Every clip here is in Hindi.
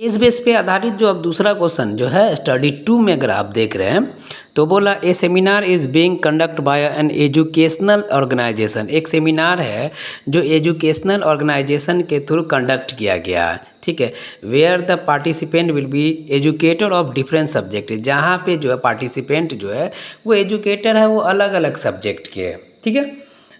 इस बेस पे आधारित जो अब दूसरा क्वेश्चन जो है स्टडी 2 में अगर आप देख रहे हैं तो बोला a seminar is being conduct by an educational organisation. एक सेमिनार है जो एजुकेशनल ऑर्गेनाइजेशन के थ्रू कंडक्ट किया गया है, ठीक है। Where the participant will be educator of different subject, जहाँ पे जो है पार्टिसिपेंट जो है वो एजुकेटर है, वो अलग अलग सब्जेक्ट के है, ठीक है।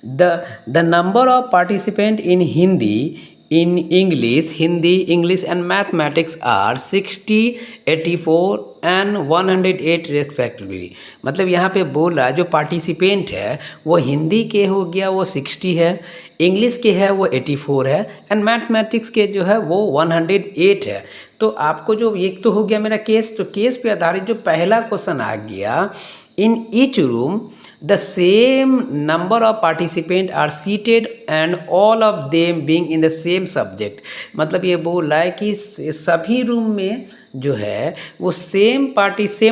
The number of participant in Hindi in English, Hindi, English and mathematics are 60, 84 and 108 respectively। मतलब यहाँ पे बोल रहा है जो पार्टिसिपेंट है वो हिंदी के हो गया वो 60 है, इंग्लिश के है वो 84 है एंड मैथमेटिक्स के जो है वो 108 है। तो आपको जो एक तो हो गया मेरा केस, तो केस पे आधारित जो पहला क्वेश्चन आ गया, in each room the same number of participants are seated and all of them being in the same subject। मतलब ये बोल रहा है कि सभी रूम में जो है वो सेम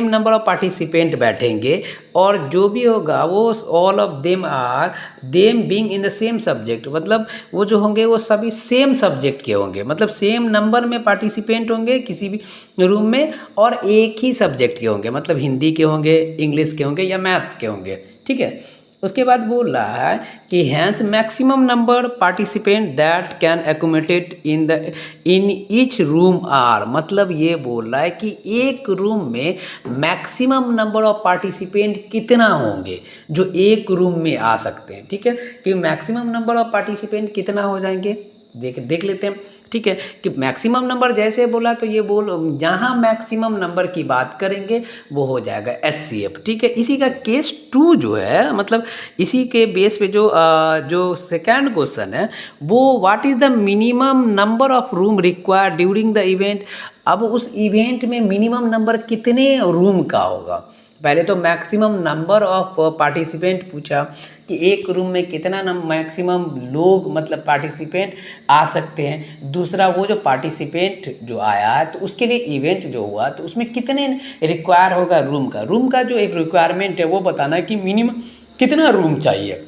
नंबर ऑफ पार्टिसिपेंट बैठेंगे और जो भी होगा वो all of them are them being in the same subject. मतलब वो जो होंगे वो सभी सेम सब्जेक्ट के होंगे, मतलब सेम नंबर में पार्टिसिपेंट होंगे किसी भी रूम में और एक ही सब्जेक्ट के होंगे, मतलब हिंदी के होंगे, इंग्लिश के होंगे या मैथ्स के होंगे, ठीक है। उसके बाद बोल रहा है कि hence maximum number participant that can accommodate in each room are. मतलब ये बोल रहा है कि एक रूम में मैक्सिमम नंबर ऑफ पार्टिसिपेंट कितना होंगे जो एक रूम में आ सकते हैं, ठीक है। कि मैक्सिमम नंबर ऑफ पार्टिसिपेंट कितना हो जाएंगे देख लेते हैं, ठीक है। कि मैक्सिमम नंबर जैसे बोला तो ये जहाँ मैक्सिमम नंबर की बात करेंगे वो हो जाएगा SCF, ठीक है। इसी का केस 2 जो है, मतलब इसी के बेस पे जो सेकंड क्वेश्चन है वो what is the minimum number of room required during the event. अब उस इवेंट में मिनिमम नंबर कितने रूम का होगा। पहले तो मैक्सिमम नंबर ऑफ पार्टिसिपेंट पूछा कि एक रूम में कितना मैक्सिमम लोग मतलब पार्टिसिपेंट आ सकते हैं। दूसरा वो जो पार्टिसिपेंट जो आया है तो उसके लिए इवेंट जो हुआ तो उसमें कितने रिक्वायर होगा रूम का जो एक रिक्वायरमेंट है वो बताना है कि मिनिमम कितना रूम चाहिए,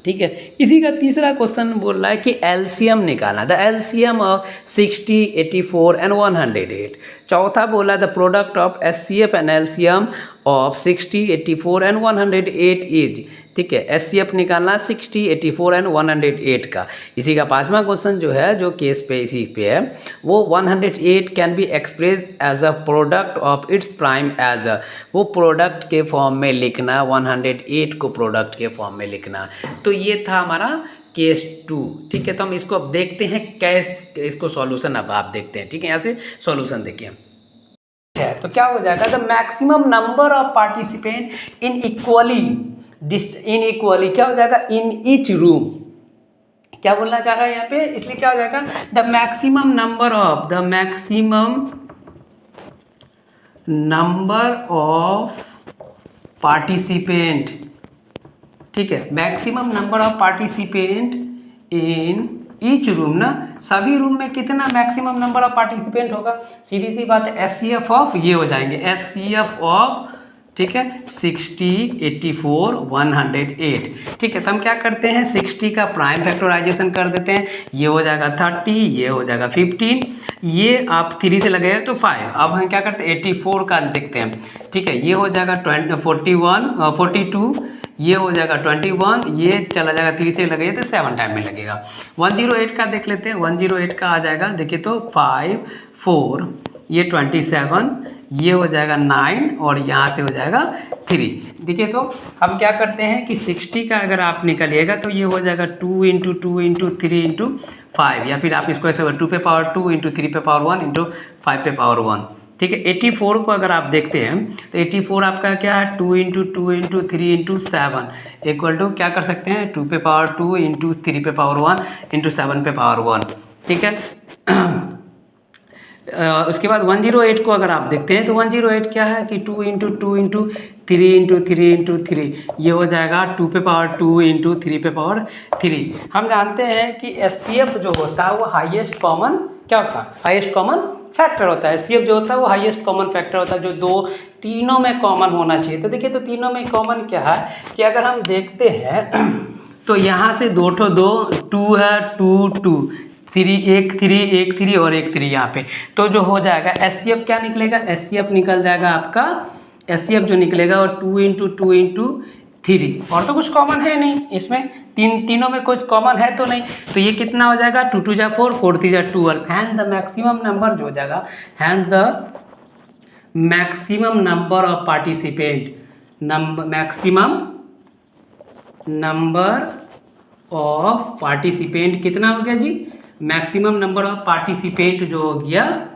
ठीक है। इसी का तीसरा क्वेश्चन बोल रहा है कि एलसीएम निकालना, द एलसीएम ऑफ 60, 84 एंड 108। चौथा बोला the product of SCF and LCM of 60, 84 and 108 is, ठीक है। SCF निकालना 60, 84 एंड 108 का। इसी का पांचवा क्वेश्चन जो है जो केस पे इसी पे है वो 108 can be express as a product of its prime as a, वो प्रोडक्ट के फॉर्म में लिखना, 108 को प्रोडक्ट के फॉर्म में लिखना। तो ये था हमारा केस 2, ठीक है। तो हम इसको अब देखते हैं कैसे इसको सॉल्यूशन अब आप देखते हैं, ठीक है। यहाँ से सॉल्यूशन देखिए है तो क्या हो जाएगा, the maximum number of participant inequally क्या हो जाएगा इन ईच रूम। क्या बोलना चाह रहा है यहाँ पे, इसलिए क्या हो जाएगा the maximum number of participant, ठीक है। Maximum number of participant in each room ना, सभी रूम में कितना मैक्सिमम नंबर ऑफ पार्टिसिपेंट होगा। सीधी सी बात है SCF ऑफ ये हो जाएंगे SCF ऑफ, ठीक है, 60, 84, 108, ठीक है। तो हम क्या करते हैं 60 का प्राइम फैक्टराइजेशन कर देते हैं, ये हो जाएगा 30, ये हो जाएगा 15, ये आप 3 से लगेगा तो 5। अब हम क्या करते हैं 84 का देखते हैं, ठीक है। ये हो जाएगा 42, ये हो जाएगा 21, ये चला जाएगा 3 से लगेगा तो 7 टाइम में लगेगा। 108 का देख लेते हैं, 108 का आ जाएगा देखिए तो 5, 4, ये 27, ये हो जाएगा 9 और यहाँ से हो जाएगा 3। देखिए तो हम क्या करते हैं कि 60 का अगर आप निकालिएगा तो ये हो जाएगा 2 × 2 × 3 × 5, या फिर आप इसको ऐसे 2 पे पावर 2 × 3 पे पावर 1 × 5 पे पावर 1, ठीक है। 84 को अगर आप देखते हैं तो 84 आपका क्या है 2 × 2 × 3 × 7 इक्वल टू क्या कर सकते हैं 2 पे पावर 2 × 3 पे पावर 1 × 7 पे पावर 1, ठीक है। उसके बाद 108 को अगर आप देखते हैं तो 108 क्या है कि 2 × 2 × 3 × 3 × 3, ये हो जाएगा 2 पे पावर 2 × 3 पे पावर 3। हम जानते हैं कि SCF जो होता है वो हाईएस्ट कॉमन क्या होता है, हाईएस्ट कॉमन फैक्टर होता है। SCF जो होता है वो हाईएस्ट कॉमन फैक्टर होता है जो तीनों में कॉमन होना चाहिए। तो देखिए तो तीनों में कॉमन क्या है कि अगर हम देखते हैं तो यहाँ से 2 है 2 2 एक थ्री और एक थ्री यहाँ पे, तो जो हो जाएगा SCF क्या निकलेगा, SCF निकल जाएगा आपका, SCF जो निकलेगा वो 2 × 2 × 3, और तो कुछ कॉमन है नहीं इसमें, तीनों में कुछ कॉमन है तो नहीं, तो ये कितना हो जाएगा 2 2 जा 4, 4 3 जा 12, हैंड द मैक्सिमम नंबर जो हो जाएगा, hand the maximum number of participant, maximum number of participant कितना हो गया जी, मैक्सिमम नंबर ऑफ पार्टिसिपेंट जो हो गया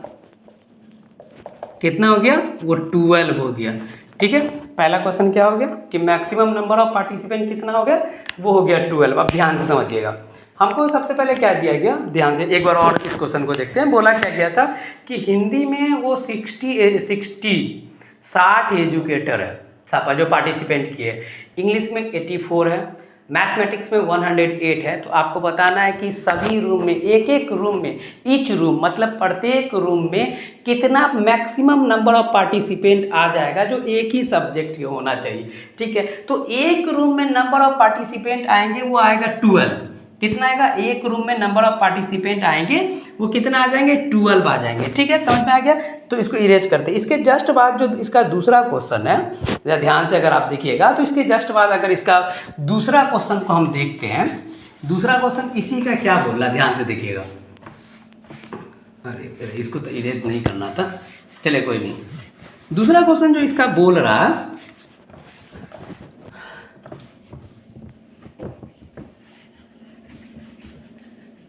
कितना हो गया, वो 12 हो गया। ठीक है, पहला क्वेश्चन क्या हो गया कि मैक्सिमम नंबर ऑफ पार्टिसिपेंट कितना हो गया, वो हो गया 12। अब ध्यान से समझिएगा, हमको सबसे पहले क्या दिया गया, ध्यान से एक बार और इस क्वेश्चन को देखते हैं। बोला क्या गया था कि हिंदी में वो 60 एजुकेटर है छापा जो पार्टिसिपेंट किए, इंग्लिश में 84 है, मैथमेटिक्स में 108 है। तो आपको बताना है कि सभी रूम में, एक रूम में, ईच रूम मतलब प्रत्येक रूम में कितना मैक्सिमम नंबर ऑफ पार्टिसिपेंट आ जाएगा जो एक ही सब्जेक्ट होना चाहिए। ठीक है, तो एक रूम में नंबर ऑफ पार्टिसिपेंट आएंगे वो आएगा 12। कितना आएगा, एक रूम में नंबर ऑफ पार्टिसिपेंट आएंगे वो कितना आ जाएंगे, 12 आ जाएंगे। ठीक है, समझ में आ गया। तो इसको इरेज करते हैं। इसके जस्ट बाद जो इसका दूसरा क्वेश्चन है, ध्यान से अगर आप देखिएगा तो इसके जस्ट बाद अगर इसका दूसरा क्वेश्चन को हम देखते हैं, दूसरा क्वेश्चन इसी का क्या बोल रहा है, ध्यान से देखिएगा। अरे इसको तो इरेज नहीं करना था, चले कोई नहीं। दूसरा क्वेश्चन जो इसका बोल रहा है,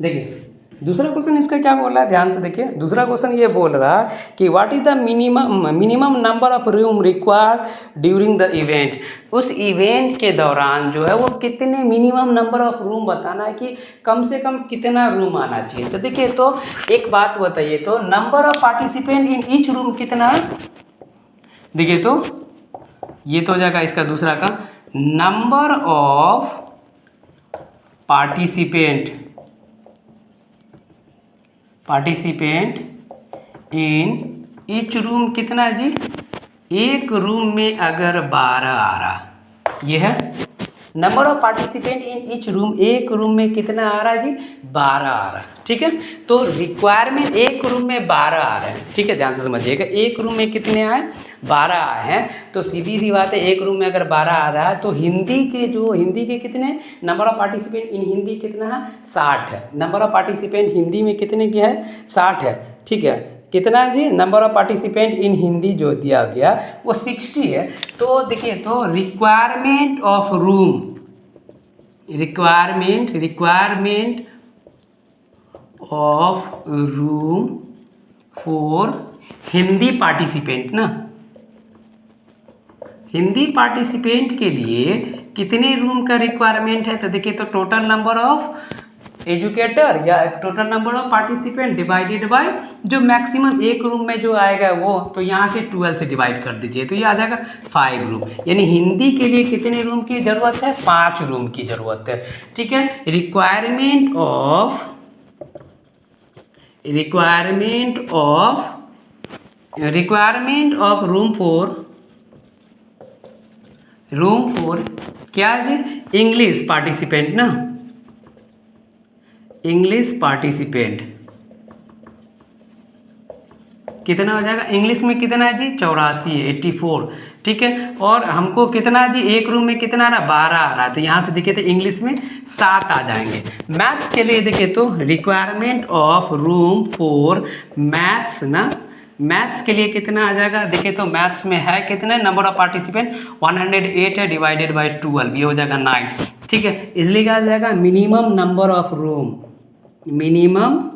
देखिए दूसरा क्वेश्चन इसका क्या बोल रहा है, ध्यान से देखिए। दूसरा क्वेश्चन ये बोल रहा है कि what is the minimum number of room required during the event. उस इवेंट के दौरान जो है वो कितने मिनिमम नंबर ऑफ रूम बताना है कि कम से कम कितना रूम आना चाहिए। तो देखिए, तो एक बात बताइए, तो number of participant in each room कितना है, देखिए तो ये तो हो जाएगा इसका दूसरा का, number of participant in each room कितना है जी, एक रूम में अगर 12 आ रहा, ये है number of participant in each room, एक रूम में कितना आ रहा है जी, 12 आ रहा है। ठीक है, तो रिक्वायरमेंट एक रूम में 12 आ रहे हैं। ठीक है, ध्यान से समझिएगा, एक रूम में कितने आए, 12 आए हैं। तो सीधी सी बात है, एक रूम में अगर 12 आ रहा है तो हिंदी के कितने number of participant in Hindi कितना है, 60 है। नंबर ऑफ पार्टिसिपेंट हिंदी में कितने की है, 60 है। ठीक है, कितना है जी, number of participant in Hindi जो दिया गया वो 60 है। तो देखिए, तो requirement of room, requirement of room for Hindi participant ना, हिंदी पार्टिसिपेंट के लिए कितने रूम का रिक्वायरमेंट है। तो देखिए, तो टोटल नंबर ऑफ एजुकेटर या total number of participant divided by जो मैक्सिमम एक रूम में जो आएगा वो, तो यहाँ से 12 से डिवाइड कर दीजिए तो ये आ जाएगा 5 रूम। यानी हिंदी के लिए कितने रूम की ज़रूरत है, 5 रूम की ज़रूरत है। ठीक है, रिक्वायरमेंट ऑफ रूम फॉर क्या है जी, इंग्लिश पार्टिसिपेंट ना, इंग्लिश पार्टिसिपेंट कितना हो जाएगा, इंग्लिश में कितना है जी, 84 84। ठीक है, और हमको कितना जी, एक रूम में कितना आ रहा, 12 आ रहा है। तो यहाँ से देखिए तो इंग्लिश में 7 आ जाएंगे। मैथ्स के लिए देखिए तो requirement of room for maths ना, मैथ्स के लिए कितना आ जाएगा, देखिए तो मैथ्स में है कितने नंबर ऑफ पार्टिसिपेंट 108 है, डिवाइडेड बाय 12, ये हो जाएगा 9। ठीक है, इसलिए क्या आ जाएगा, minimum number of room, minimum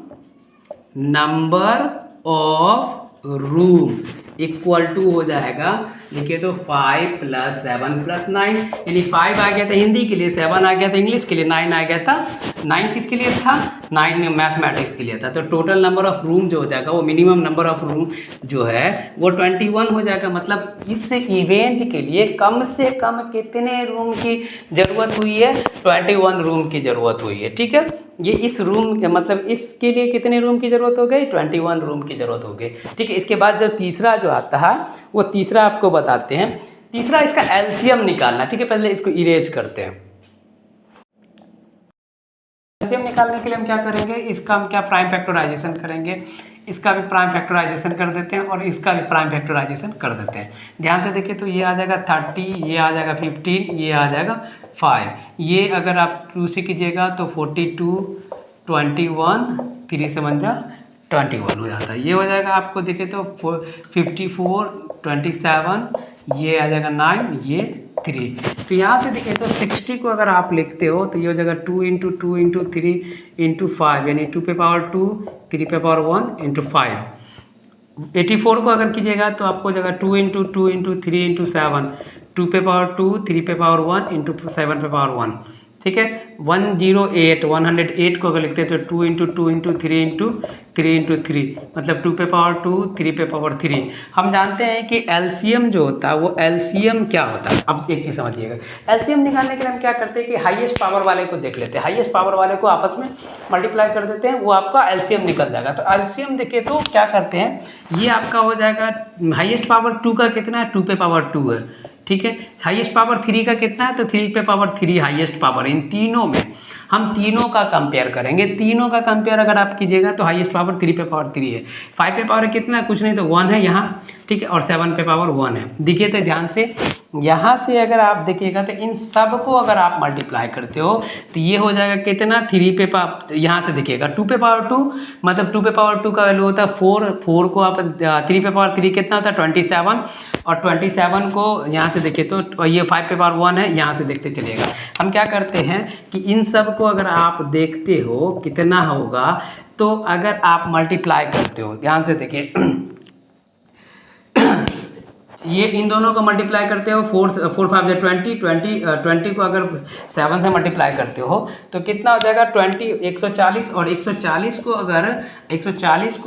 number of room equal to हो जाएगा, देखिए तो 5 + 7 + 9, यानी 5 आ गया था हिंदी के लिए, 7 आ गया था इंग्लिश के लिए, 9 आ गया था। 9 किसके लिए था, 9 मैथमेटिक्स के लिए था। तो टोटल नंबर ऑफ रूम जो हो जाएगा वो मिनिमम नंबर ऑफ रूम जो है वो 21 हो जाएगा। मतलब इस इवेंट के लिए कम से कम कितने रूम की ज़रूरत हुई है, 21 रूम की ज़रूरत हुई है। ठीक है, ये इस रूम मतलब इसके लिए कितने रूम की ज़रूरत हो गई, 21 रूम की ज़रूरत हो गई। ठीक है, इसके बाद जो तीसरा जो आता है वो तीसरा आपको बताते हैं। तीसरा इसका एलसीएम निकालना। ठीक है, पहले इसको इरेज करते हैं। एलसीएम निकालने के लिए हम क्या करेंगे, इसका हम क्या प्राइम फैक्टराइजेशन करेंगे, इसका भी प्राइम फैक्टराइजेशन कर देते हैं और इसका भी प्राइम फैक्टराइजेशन कर देते हैं। ध्यान से देखिए तो ये आ जाएगा 30, ये आ जाएगा 15, ये आ जाएगा 5। ये अगर आप 2 से कीजिएगा तो 42, 21, 3 से बन जा 21 हो जाता है। ये हो जाएगा आपको देखिए तो 54, 27, ये आ जाएगा 9, ये 3। तो यहाँ से देखिए तो 60 को अगर आप लिखते हो तो ये हो जाएगा 2 इंटू 2 इंटू 3 इंटू 5, यानी 2 पे पावर 2, 3 पे पावर 1 इंटू 5। 84 को अगर कीजिएगा तो आपको हो जाएगा 2 इंटू 2 इंटू 3 इंटू 7, 2 पे पावर 2, 3 पे पावर 1 इंटू 7 पे पावर 1। ठीक है, 108 को अगर लिखते हैं तो 2 इंटू 2 इंटू 3 इंटू 3 इंटू 3, मतलब 2 पे पावर 2, 3 पे पावर 3। हम जानते हैं कि एलसीएम जो होता है वो एलसीएम क्या होता है। अब एक चीज़ समझिएगा, एलसीएम निकालने के लिए हम क्या करते हैं कि हाईएस्ट पावर वाले को देख लेते हैं, हाईएस्ट पावर वाले को आपस में मल्टीप्लाई कर देते हैं, वो आपका एलसीएम निकल जाएगा। तो एलसीएम देखिए तो क्या करते हैं, ये आपका हो जाएगा हाईएस्ट पावर 2 का कितना है, 2 पे पावर 2 है। ठीक है, हाईएस्ट पावर 3 का कितना है, तो 3 पे पावर 3 हाईएस्ट पावर। इन तीनों में हम तीनों का कंपेयर करेंगे, तीनों का कंपेयर अगर आप कीजिएगा तो हाईएस्ट पावर 3 पे पावर 3 है। 5 पे पावर कितना है, कुछ नहीं तो 1 है यहाँ। ठीक है, और 7 पे पावर 1 है। देखिए तो ध्यान से यहाँ से अगर आप देखिएगा तो इन सब को अगर आप मल्टीप्लाई करते हो तो ये हो जाएगा कितना, 3 पे पावर, यहाँ से देखिएगा 2 पे पावर 2, मतलब 2 पे पावर 2 का वैल्यू होता है 4, 4 को आप 3 पे पावर 3 कितना होता है 27, और 27 को यहाँ से देखिए तो ये 5 पे पावर 1 है, यहाँ से देखते चलिएगा। हम क्या करते हैं कि इन सब को अगर आप देखते हो कितना होगा, तो अगर आप मल्टीप्लाई करते हो, ध्यान से देखिए ये इन दोनों को मल्टीप्लाई करते हो, 4 5 से 20 को अगर 7 से मल्टीप्लाई करते हो तो कितना हो जाएगा 140, और 140 को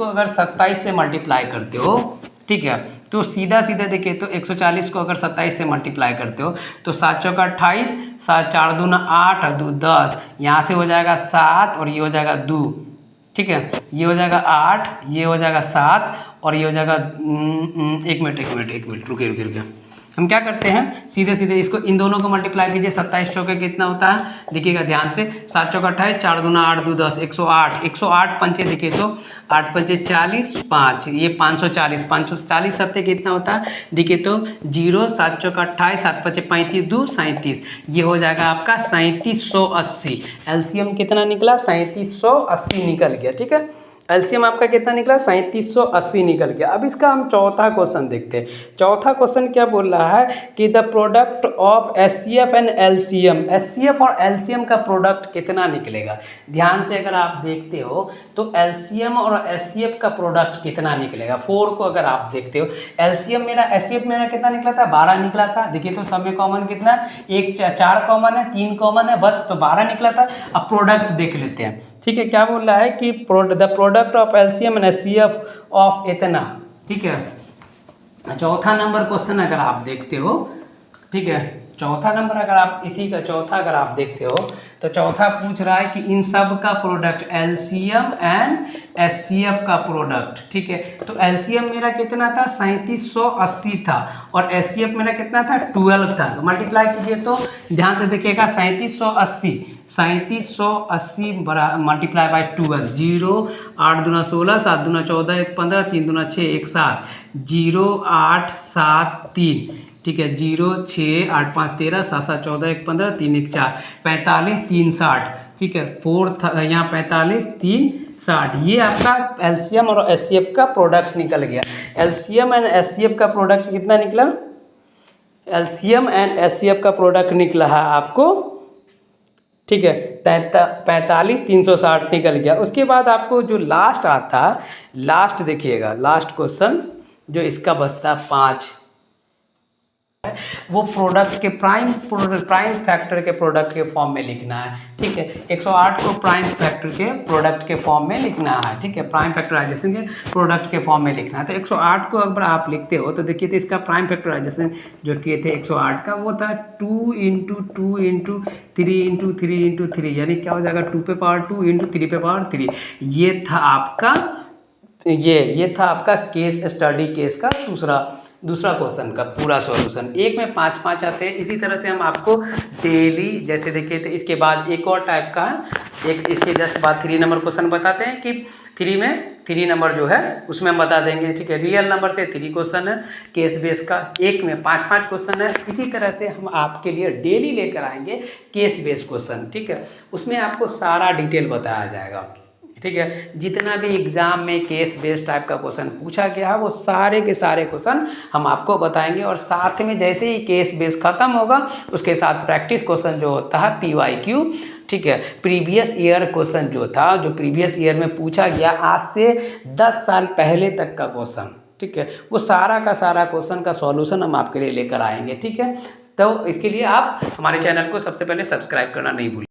अगर 27 से मल्टीप्लाई करते हो, ठीक है, तो सीधा देखिए तो 140 को अगर 27 से मल्टीप्लाई करते हो तो 7 चौका 28, 7 4 दूना 8 और 2 10, यहाँ से हो जाएगा 7 और ये हो जाएगा 2। ठीक है, ये हो जाएगा 8, ये हो जाएगा 7 और ये हो जाएगा एक मिनट रुकिए। हम क्या करते हैं, सीधे इसको इन दोनों को मल्टीप्लाई कीजिए। 27 चौके कितना होता है, देखिएगा ध्यान से, 7 चौका 28, 4 दूना 8, 2 10, 108 पंचे देखिए तो 8 पंचे 40, 5 ये 540 सत्ते कितना होता है, देखिए तो 0, 7 चौका 28, 7 पंचे 35, 2 37, ये हो जाएगा आपका 3780। एलसीएम कितना निकला, 3780 निकल गया। ठीक है, एलसीएम आपका कितना निकला, 3780 निकल गया। अब इसका हम चौथा क्वेश्चन देखते हैं। चौथा क्वेश्चन क्या बोल रहा है कि the product of HCF and LCM, HCF और एलसीएम का प्रोडक्ट कितना निकलेगा। ध्यान से अगर आप देखते हो तो एलसीएम और एचसीएफ का प्रोडक्ट कितना निकलेगा। 4 को अगर आप देखते हो, एलसीएम मेरा एचसीएफ मेरा कितना निकला था, 12 निकला था। देखिए तो सब में कॉमन कितना, एक 4 कॉमन है, 3 कॉमन है, बस तो 12 निकला था। अब प्रोडक्ट देख लेते हैं। ठीक है, क्या बोल रहा है कि the product of LCM and HCF of इतना। ठीक है, चौथा नंबर क्वेश्चन अगर आप देखते हो, ठीक है, चौथा नंबर अगर आप इसी का चौथा अगर आप देखते हो तो चौथा पूछ रहा है कि इन सब का प्रोडक्ट एलसीएम एंड एचसीएफ का प्रोडक्ट। ठीक है, तो एलसीएम मेरा कितना था, 3780 था, और एचसीएफ मेरा कितना था, 12 था। तो मल्टीप्लाई कीजिए तो ध्यान से देखिएगा, 3780 बड़ा मल्टीप्लाई बाय 12, 0 8 दूना 16, 7 दूना 14, 1 15, 3 दूना 6, 1 7, 0 8 7 3। ठीक है, 0 6 8 5 13, 7 7 14, 1 15, 3 1 4, 45 3 60। ठीक है, 4 यहाँ 45 3 60। ये आपका एलसीएम और एचसीएफ का प्रोडक्ट निकल गया। एलसीएम एंड एचसीएफ का प्रोडक्ट कितना निकला, एलसीएम एंड एचसीएफ का प्रोडक्ट निकला है आपको, ठीक है, 45 360 निकल गया। उसके बाद आपको जो लास्ट आता, लास्ट देखिएगा, लास्ट क्वेश्चन जो इसका बचता है 5, वो प्रोडक्ट के प्राइम फैक्टर के प्रोडक्ट के फॉर्म में लिखना है। ठीक है, 108 को प्राइम फैक्टर के प्रोडक्ट के फॉर्म में लिखना है। ठीक है, प्राइम फैक्टराइजेशन के प्रोडक्ट के फॉर्म में लिखना है। तो 108 को अगर आप लिखते हो तो देखिए तो इसका प्राइम फैक्टराइजेशन जो किए थे 108 का, वो था 2 इंटू 2 इंटू 3 इंटू 3 इंटू 3, यानी क्या हो जाएगा 2 पे पावर 2 इंटू 3 पे पावर 3। ये था आपका केस स्टडी केस का दूसरा क्वेश्चन का पूरा सॉल्यूशन। एक में 5-5 आते हैं। इसी तरह से हम आपको डेली जैसे देखिए, तो इसके बाद एक और टाइप का है, एक इसके जस्ट बाद 3 नंबर क्वेश्चन बताते हैं कि 3 में 3 नंबर जो है उसमें हम बता देंगे, ठीक है। रियल नंबर से 3 क्वेश्चन है केस बेस का, एक में 5-5 क्वेश्चन है। इसी तरह से हम आपके लिए डेली लेकर आएंगे केस बेस क्वेश्चन, ठीक है। उसमें आपको सारा डिटेल बताया जाएगा, ठीक है। जितना भी एग्जाम में केस बेस्ड टाइप का क्वेश्चन पूछा गया है वो सारे के सारे क्वेश्चन हम आपको बताएंगे। और साथ में जैसे ही केस बेस खत्म होगा उसके साथ प्रैक्टिस क्वेश्चन जो होता है PYQ, ठीक है, प्रीवियस ईयर क्वेश्चन जो था, जो प्रीवियस ईयर में पूछा गया आज से 10 साल पहले तक का क्वेश्चन, ठीक है, वो सारा का सारा क्वेश्चन का सॉल्यूशन हम आपके लिए लेकर आएंगे, ठीक है। तो इसके लिए आप हमारे चैनल को सबसे पहले सब्सक्राइब करना नहीं भूलिए।